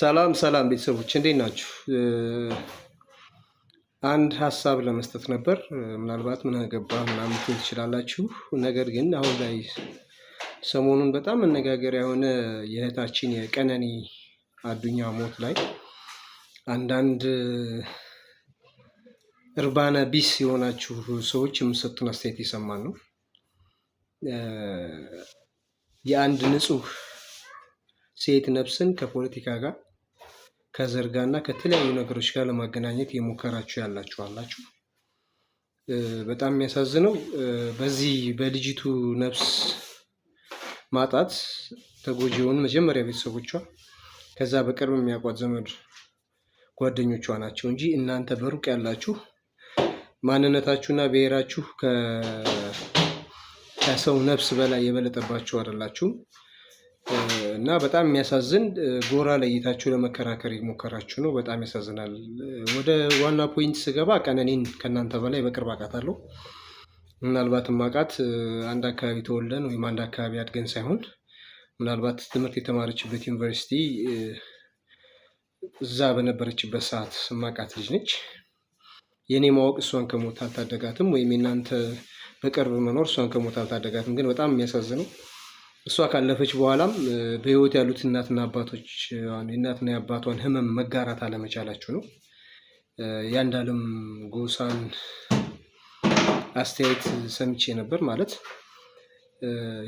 ሰላም ሰላም ቤተሰቦች እንዴት ናችሁ? አንድ ሀሳብ ለመስጠት ነበር። ምናልባት ምን አገባህ ምናምን ልትሉ ትችላላችሁ። ነገር ግን አሁን ላይ ሰሞኑን በጣም መነጋገሪያ የሆነ የእህታችን የቀነኒ አዱኛ ሞት ላይ አንዳንድ እርባና ቢስ የሆናችሁ ሰዎች የምሰጡን አስተያየት የሰማን ነው። የአንድ ንጹህ ሴት ነፍስን ከፖለቲካ ጋር ከዘር ጋር እና ከተለያዩ ነገሮች ጋር ለማገናኘት የሞከራችሁ ያላችሁ አላችሁ። በጣም የሚያሳዝነው በዚህ በልጅቱ ነፍስ ማጣት ተጎጂውን መጀመሪያ ቤተሰቦቿ፣ ከዛ በቅርብ የሚያውቋት ዘመድ ጓደኞቿ ናቸው እንጂ እናንተ በሩቅ ያላችሁ ማንነታችሁና ብሔራችሁ ከሰው ነፍስ በላይ የበለጠባችሁ አይደላችሁም። እና በጣም የሚያሳዝን ጎራ ለይታችሁ ለመከራከር የሞከራችሁ ነው። በጣም ያሳዝናል። ወደ ዋና ፖይንት ስገባ ቀነኒን ከእናንተ በላይ በቅርብ አውቃታለሁ። ምናልባት ማውቃት አንድ አካባቢ ተወልደን ወይም አንድ አካባቢ አድገን ሳይሆን ምናልባት ትምህርት የተማረችበት ዩኒቨርሲቲ እዛ በነበረችበት ሰዓት ማውቃት ልጅ ነች። የኔ ማወቅ እሷን ከሞት አልታደጋትም፣ ወይም የእናንተ በቅርብ መኖር እሷን ከሞት አልታደጋትም። ግን በጣም የሚያሳዝነው እሷ ካለፈች በኋላም በህይወት ያሉት እናትና አባቶች የእናትና የአባቷን ህመም መጋራት አለመቻላችሁ ነው። የአንዱዓለም ጎሳን አስተያየት ሰምቼ ነበር። ማለት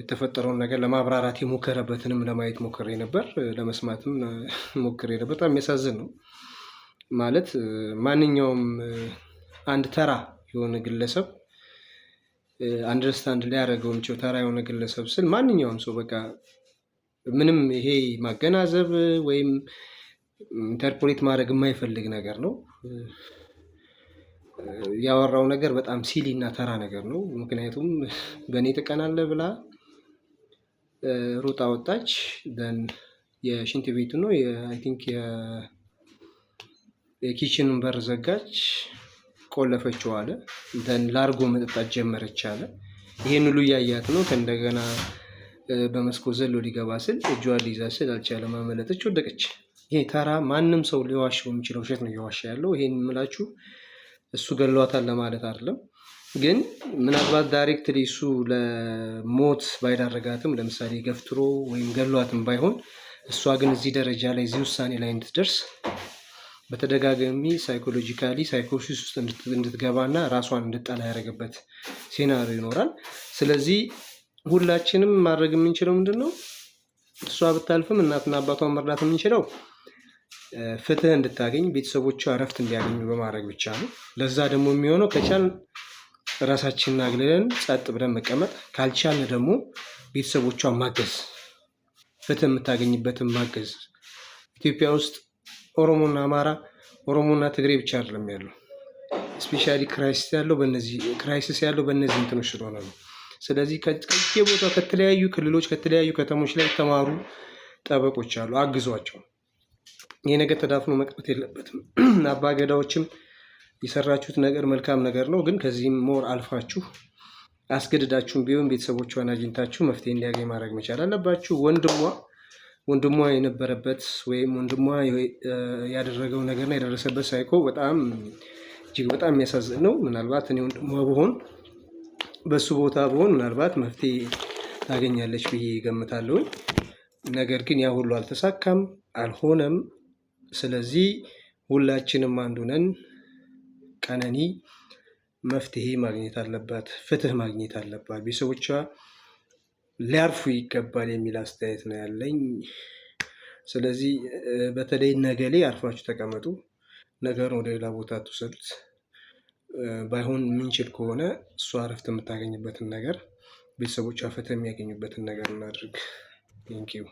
የተፈጠረውን ነገር ለማብራራት የሞከረበትንም ለማየት ሞክሬ ነበር፣ ለመስማትም ሞክሬ ነበር። በጣም የሚያሳዝን ነው። ማለት ማንኛውም አንድ ተራ የሆነ ግለሰብ አንደርስታንድ ሊያደርገው የሚችለው ተራ የሆነ ግለሰብ ስል ማንኛውም ሰው በቃ ምንም ይሄ ማገናዘብ ወይም ኢንተርፖሌት ማድረግ የማይፈልግ ነገር ነው። ያወራው ነገር በጣም ሲሊ እና ተራ ነገር ነው። ምክንያቱም በእኔ ትቀናለህ ብላ ሩጣ ወጣች። ደን የሽንት ቤቱ ነው አይ ቲንክ የኪችኑን በር ዘጋች፣ ቆለፈችው አለ። ደን ላርጎ መጠጣት ጀመረች አለ። ይሄን ሁሉ እያያት ነው። ከእንደገና በመስኮት ዘሎ ሊገባ ስል እጇን ሊይዛ ስል አልቻለም፣ አመለጠች፣ ወደቀች። ይሄ ተራ ማንም ሰው ሊዋሸው የሚችለው ውሸት ነው እየዋሸ ያለው። ይሄን የምላችሁ እሱ ገሏታል ለማለት አይደለም። ግን ምናልባት ዳይሬክትሊ እሱ ለሞት ባይዳረጋትም፣ ለምሳሌ ገፍትሮ ወይም ገሏትም ባይሆን፣ እሷ ግን እዚህ ደረጃ ላይ እዚህ ውሳኔ ላይ እንድትደርስ በተደጋጋሚ ሳይኮሎጂካሊ ሳይኮሲስ ውስጥ እንድትገባና ራሷን እንድጠላ ያደረገበት ሴናሪዮ ይኖራል። ስለዚህ ሁላችንም ማድረግ የምንችለው ምንድን ነው? እሷ ብታልፍም እናትና አባቷን መርዳት የምንችለው ፍትህ እንድታገኝ ቤተሰቦቿ እረፍት እንዲያገኙ በማድረግ ብቻ ነው። ለዛ ደግሞ የሚሆነው ከቻልን ራሳችንን አግልለን ጸጥ ብለን መቀመጥ፣ ካልቻልን ደግሞ ቤተሰቦቿን ማገዝ፣ ፍትህ የምታገኝበትን ማገዝ። ኢትዮጵያ ውስጥ ኦሮሞና አማራ፣ ኦሮሞና ትግሬ ብቻ አይደለም ያለው። ስፔሻሊ ክራይሲስ ያለው በእነዚህ እንትኖች ስለሆነ ነው። ስለዚህ ከየቦታው ከተለያዩ ክልሎች ከተለያዩ ከተሞች ላይ የተማሩ ጠበቆች አሉ፣ አግዟቸው። ይህ ነገር ተዳፍኖ መቅረት የለበትም። አባገዳዎችም የሰራችሁት ነገር መልካም ነገር ነው። ግን ከዚህም ሞር አልፋችሁ አስገድዳችሁም ቢሆን ቤተሰቦቿን አግኝታችሁ መፍትሄ እንዲያገኝ ማድረግ መቻል አለባችሁ። ወንድሟ የነበረበት ወይም ወንድሟ ያደረገው ነገርና የደረሰበት ሳይኮ በጣም እጅግ በጣም የሚያሳዝን ነው። ምናልባት እኔ ወንድሟ ብሆን በሱ ቦታ ብሆን ምናልባት መፍትሄ ታገኛለች ብዬ ገምታለሁ። ነገር ግን ያ ሁሉ አልተሳካም፣ አልሆነም። ስለዚህ ሁላችንም አንዱ ነን። ቀነኒ መፍትሄ ማግኘት አለባት፣ ፍትህ ማግኘት አለባት፣ ቤተሰቦቿ ሊያርፉ ይገባል የሚል አስተያየት ነው ያለኝ። ስለዚህ በተለይ ነገሌ አርፋችሁ ተቀመጡ፣ ነገሩን ወደ ሌላ ቦታ ትውሰዱት። ባይሆን የምንችል ከሆነ እሷ እረፍት የምታገኝበትን ነገር፣ ቤተሰቦቿ ፍትህ የሚያገኙበትን ነገር እናድርግ። ቴንኪው